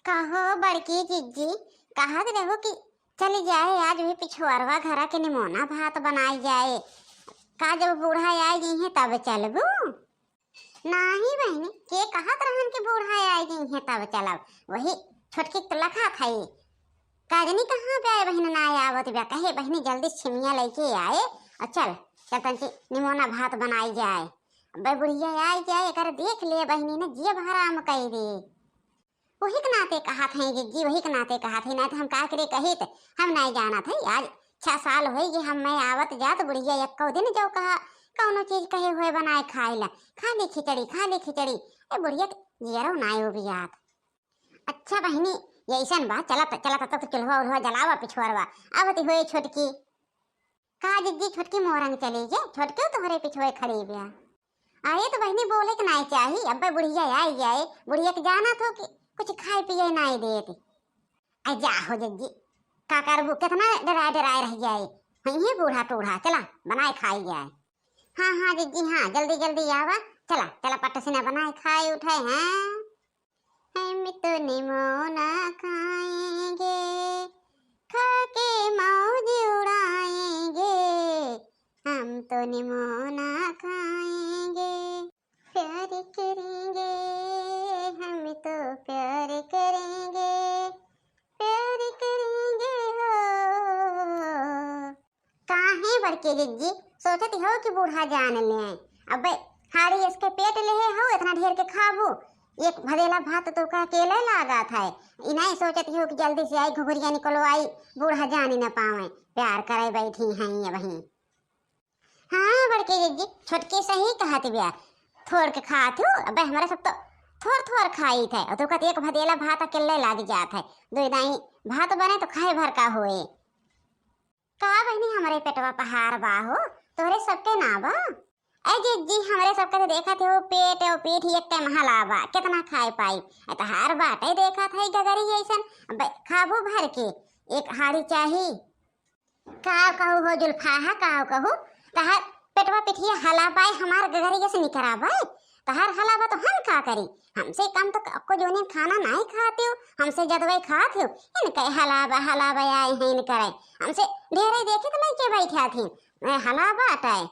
कहो बड़की जिज्जी, कहा रहो कि चली जाए आज भी पिछुआरवा घरा के निमोना भात बनाई जाए। का जब बूढ़ा आई गई है तब चलबू? नाही बहनी, के कहत रहन के बूढ़ा आई गई है तब चलब। वही छोटकी तो लखा थई काजनी कहाँ पे आए बहन ना आवत बा। कहे बहनी जल्दी छिमिया लेके आए और चल चल तन निमोना भात बनाई जाए। बे बुढ़िया आई जाए कर देख ले बहनी ने जिया हराम कई दे। वही के नाते कहा थे जिज्जी, वही के नाते कहा थे, ना तो हम का करे कही तो हम नहीं जाना थे। आज 6 साल हो गए हम मैं आवत जात बुढ़िया एक दिन जो कहा कौनो चीज कहे हुए बनाए खाए ला, खा ली खिचड़ी खा ली खिचड़ी। ए बुढ़िया जियरो नाई हो भी याद। अच्छा बहनी ये ऐसा बात चला चला तो चूल्हा उल्हा जलावा पिछुआरवा आवती हुए छोटकी। का जिज्जी छोटकी मोरंग चली जे छोटके तुम्हारे पिछुए खड़ी बिया। आए तो बहनी बोले कि नहीं चाहिए अब बुढ़िया आई जाए, बुढ़िया के जाना तो कि कुछ खाए पिए नहीं देती। आई जा हो जज्जी का करबू कितना डरा डराए रह जाए। ये बूढ़ा टूढ़ा चला बनाए खाई जाए। हाँ हाँ जज्जी हाँ जल्दी जल्दी आवा, चला चला पट से न बनाए खाए उठे हैं। हम तो निमोना खाएंगे खा के मौज उड़ाएंगे, हम तो निमोना खाएंगे प्यार करेंगे, हम तो प्यार करेंगे हो। काहे बड़के जिज्जी सोचती हो कि बूढ़ा जान ले अब हाड़ी इसके पेट ले हो इतना ढेर के खाबू। एक भदेला भात तो का अकेले लागा था। इन्हें सोचती हो कि जल्दी से आई घुघरिया निकलो आई बूढ़ा जान ही न पावे, प्यार करे बैठी हैं ये वही। हाँ बड़के जिज्जी छोटके सही कहत बिया, थोड़ के खात हो। अब हमारे सब तो थोड़ थोड़ खाई थे और तो कहते एक भदेला भात अकेले लाग जात है। दो दाई भात बने तो खाए भर का होए। का बहनी हमारे पेटवा पहाड़ बा हो तोरे सबके ना बा। ऐ जिज्जी हमारे सबके तो देखा थे वो पेट और पीठ एक टाइम हलावा कितना खाए पाई। तो हार बाटे देखा था गगरी ऐसन खाबू भर के एक हाड़ी चाही। का कहू हो जुल्फा है का कहू तहार पेटवा पिठिया हला पाए हमार गगरी जैसे निकरा भाई। तहार हलावा तो हम का करी, हमसे कम तो आपको जो ने खाना नहीं खाते हो, हमसे जदवे खाते हो। इनके हलावा हलावा आए हैं इन करे हमसे ढेरे देखे तो नहीं के बैठा थी मैं हलावा आटाए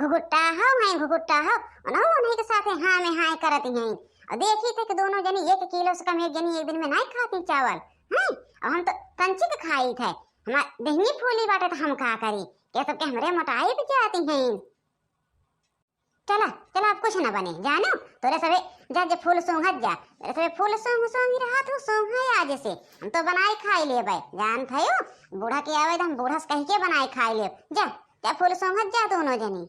घुघुट्टा हो हैं घुघुट्टा हो उन्हीं के साथ हाँ में हाँ करती हैं। और देखी थे कि दोनों जनी 1 किलो से कम एक जनी एक दिन में नहीं खाती चावल हैं। और हम तो कंची के खाई थे हमार दहनी फूली बाटे तो हम का करी ये सब के हमरे मोटाई भी जाती हैं। चला चला अब कुछ न बने जानो तोरे सबे जा जे फूल सूंघत जा तेरे सबे फूल सूंघ सूंघ रहा तो सूंघ है आज से हम तो बनाई खाई ले भाई जान थयो बूढ़ा के आवे तो हम बूढ़ा से कह के बनाई खाई ले। जा जा फूल सूंघत जा दोनों जनी।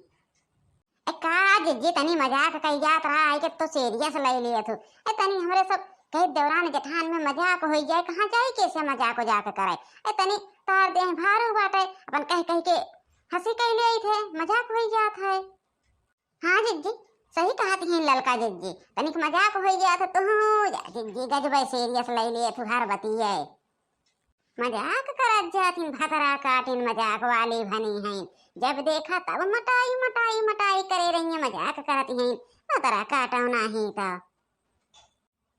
काज जी तनी मजाक कही जात रहा है कि तो सीरियस ले लिया तू। तनी हमरे सब कहीं दौरान जेठान में मजाक हो जाए कहाँ जाए कैसे मजाक हो जाके करे। तनी तार दे भारू बाटे अपन कह कह के हंसी कह ले थे मजाक हो जात है। हाँ जिज्जी सही कहती हैं ललका जिज्जी तनिक मजाक हो गया था तू जिज्जी गजबे सीरियस ले लिए तू हर बतिये मजाक करत जाती भतरा काटिन मजाक वाली भनी हैं। जब देखा तब मटाई मटाई मटाई करे रही है मजाक करती हैं भतरा काटो नहीं तो।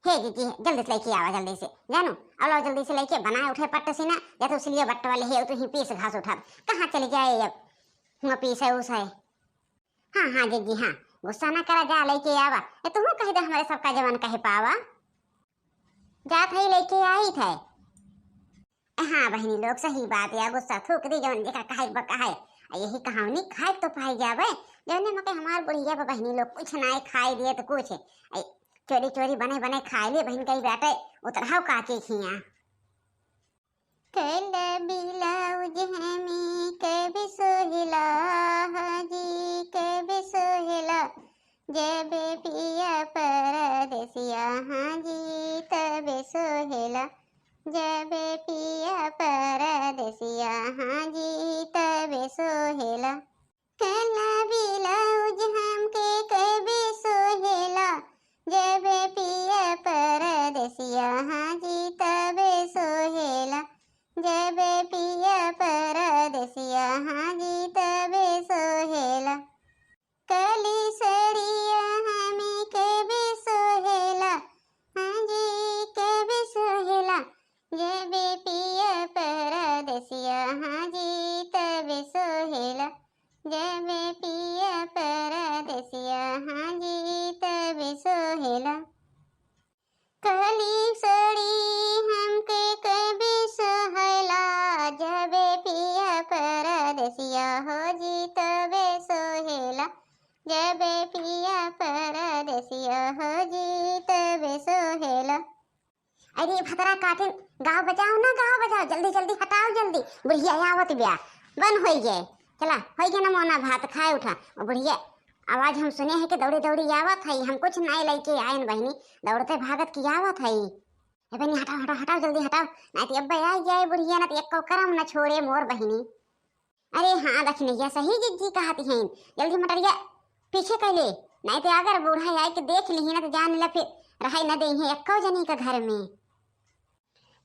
हे जिज्जी जल्दी से लेके आवा जल्दी से जानू अब जल्दी से लेके बनाए उठे पट्ट से ना या तो इसलिए बट्ट वाले है तो ही पीस घास उठा कहाँ चले जाए अब हुआ पीस है उस है। हाँ हाँ जिज्जी हाँ गुस्सा ना करा जा लेके आवा तुम कह दे हमारे सबका जवान कहे पावा जा थे लेके आई थे। हाँ बहनी लोग सही बात है गुस्सा थूक दी जवन देखा कहे बका है यही कहानी खाए तो पाई जावे जवने मके हमार बुढ़िया बहनी लोग कुछ ना खाई दिए तो कुछ चोरी चोरी बने बने खाए ले बहन कही बाटे उतराव काके खिया कल ब्लाउज हमें कभी सोहिला हाजी कभी सोहिला जब पिया परदेसिया हाजी तब सोहिला जब पिया परदेसिया हाजी तब सोहिला कल ब्लाउज हमके कभी सोहिला जब पिया परदेसिया हाजी तब सोहिला जब पिया परदेसिया हाजी तब सोहेला कली सड़िया हमें कभी सोहेला हाजी अरे भतरा काटिन गाँव बजाओ ना, गाँव बजाओ, जल्दी जल्दी हटाओ जल्दी, बुढ़िया आवत ब्या बन हो गए। चला हो गया ना मोना, भात खाए उठा। और बुढ़िया आवाज हम सुने है कि दौड़ी दौड़ी आवत है, हम कुछ नहीं लेके आए न बहनी, दौड़ते भागत की आवत है। बहनी हटाओ हटाओ हटाओ जल्दी हटाओ, नहीं तो अब आ जाए बुढ़िया ना, तो एक करम न छोड़े मोर बहनी। अरे हाँ दखनिया सही जिज्जी कहती हैं, जल्दी मटरिया पीछे कर ले, नहीं तो अगर बूढ़ा आए के देख ली ना तो जान ला फिर रहाई न दे एको जनी का घर में।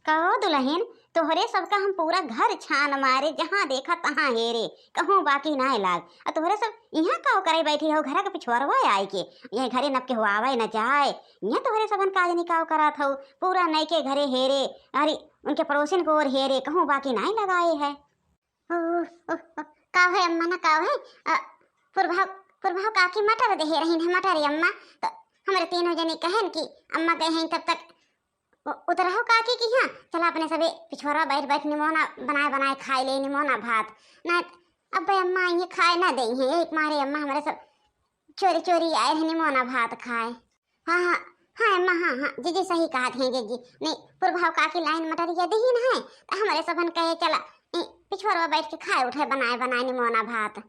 कहो दुल्हन तोहरे सबका हम पूरा घर छान मारे, जहाँ देखा तहाँ हेरे, कहूँ बाकी ना लाग। और तोहरे सब यहाँ काव करे बैठी हो, घर के पिछुआरवा आए के यही घरे नप के हुआ न जाए, यहाँ तोहरे सबन काज निकाव करा था, पूरा नई के घरे हेरे, अरे उनके पड़ोसिन को और हेरे, कहूँ बाकी ना लगाए है। काव है अम्मा ना काव है, पुरभाव काकी मटर दे रही है, मटर अम्मा तो हमारे तीनों जने कहन कि अम्मा गए हैं तब तक उतरहो काकी की। हाँ चला अपने सबे पिछोरा बैठ बैठ निमोना बनाए बनाए खाए ले, निमोना भात ना अब अम्मा ये खाए ना दे हैं, एक मारे अम्मा हमारे सब चोरी चोरी आए हैं निमोना भात खाए। हाँ हाँ हाँ अम्मा हाँ हाँ जीजी सही कहा थे जीजी, नहीं पुरभाव काकी लाइन मटरिया दी ही ना है तो हमारे सबन कहे चला पिछोरा बैठ के खाए उठे बनाए बनाए निमोना भात।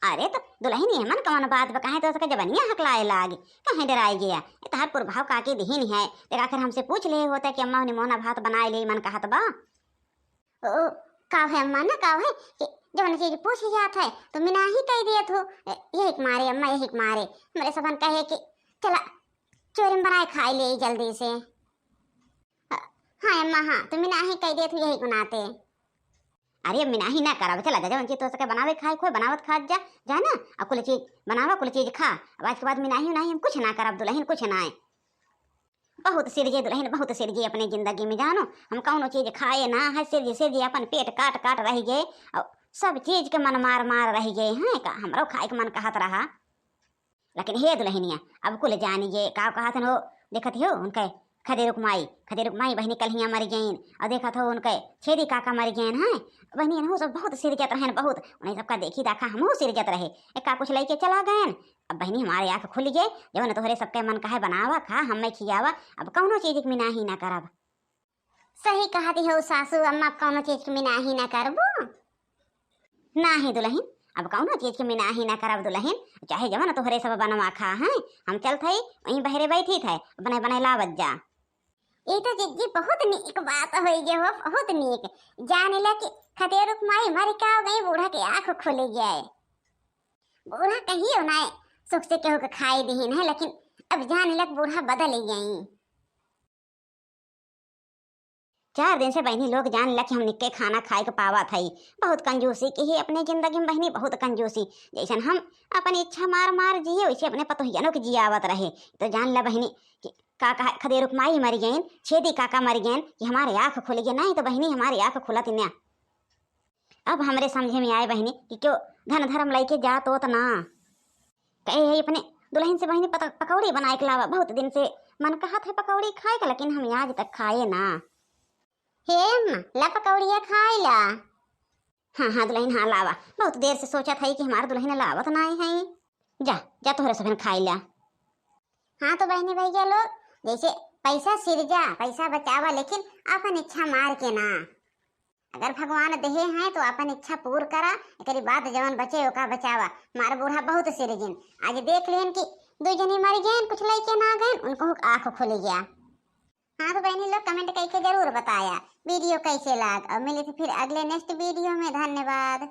अरे तो दुल्हन ये मन कौन बात बकाहे तो उसका जबनिया हकलाए लागे, कहीं डराई गया तहार पुरभाव काकी दिहीन है, तेरा आखिर हमसे पूछ ले होता कि अम्मा निमोना भात बनाए ले मन कहत बा। ओ काव है अम्मा ना काव है कि जवन चीज पूछ जात है तो मिना ही कह दिया थो, यही मारे अम्मा यही मारे मेरे सबन कहे कि चला चोरी में बनाए खाए ले जल्दी से। हाँ अम्मा हाँ तो मिना ही कह दिया थो यही गुनाते। अरे मिना ही ना करा, चला जा जवन चीज तो सके बनावे खाए खोए बनावत खा जा जाना, अब कुल चीज बनावा कुल चीज खा, अब आज के बाद मिना ही नहीं हम कुछ ना करब दुल्हन कुछ ना है। बहुत सिरजे दुल्हन बहुत सिरजे अपने जिंदगी में जानो, हम कौनो चीज खाए ना है, सिरजे सिरजे अपन पेट काट काट रह गए और सब चीज के मन मार मार रह गए हैं का हमरो खाए के मन कहत रहा। लेकिन हे दुल्हनिया अब कुल जानिए का कहत हो, देखत हो उनके खदेरुक माई बहनी कल हियाँ मर गईन, और देखा था उनके छेदी काका मर गए हैं बहनी हो सब बहुत सिरजत रहे बहुत, उन्हें सबका देखी देखा हम सिरजत रहे, एक का कुछ लेके चला गए। अब बहनी हमारे आँख खुल गए, जब न तोहरे सबके मन कहे बनावा खा हमें खियावा, अब कौनो चीज में ही ना करब। सही कहती हो सासू अम्मा, कौनो चीज में ही ना करबो ना ही दुल्हन, अब कौनो चीज के मिना ही ना करब दुल्हन, चाहे जब न तोहरे सब बनवा खा हैं हम चल थे वहीं बहरे बैठी थे बने बने लावत जा। ये तो जिज्जी बहुत नीक बात हो गई हो, बहुत नीक जाने लगे खतेरुक माई मर का गई बूढ़ा के आँख खुल गया, बूढ़ा कहीं हो ना सुख से केहू के खाई दीन है, लेकिन अब जाने लग बूढ़ा बदल गई। 4 दिन से बहनी लोग जान लग हम निक्के खाना खाए के पावा थई, बहुत कंजूसी की ही अपने जिंदगी में बहनी बहुत कंजूसी, जैसे हम अपनी इच्छा मार मार जिए वैसे अपने पतोहियनों की जियावत रहे। तो जान ला बहनी कि काका खदेरुक माई मर गए, छेदी काका मर गए कि हमारे आँख खुल गए, नहीं तो बहनी हमारी आँख खुलत न। अब हमरे समझे में आए बहनी कि क्यों धन धर्म लेके जा तो ना कहे अपने दुल्हन से बहनी पकौड़ी बनाए के लावा, बहुत दिन से मन कहा था पकौड़ी खाए का, लेकिन हम आज तक खाए ना। हे ला पकौड़िया खाए ला। हाँ हाँ दुल्हन हाँ लावा, बहुत देर से सोचा था कि हमारे दुल्हन लावत ना है, जा जा तोहरे सबन खाए ला। हाँ तो बहनी भैया लोग जैसे पैसा सिरजा पैसा बचावा, लेकिन अपन इच्छा मार के ना, अगर भगवान देहे हैं तो अपन इच्छा पूर्ण करा, एक बात जवन बचे ओका बचावा। मार बूढ़ा बहुत सिरजिन, आज देख लेन कि 2 जने मर गए कुछ लेके ना गए, उनको आँख खुल गया। हाँ तो बहनी लोग कमेंट करके जरूर बताया वीडियो कैसे लगा, और मिले थे फिर अगले नेक्स्ट वीडियो में। धन्यवाद।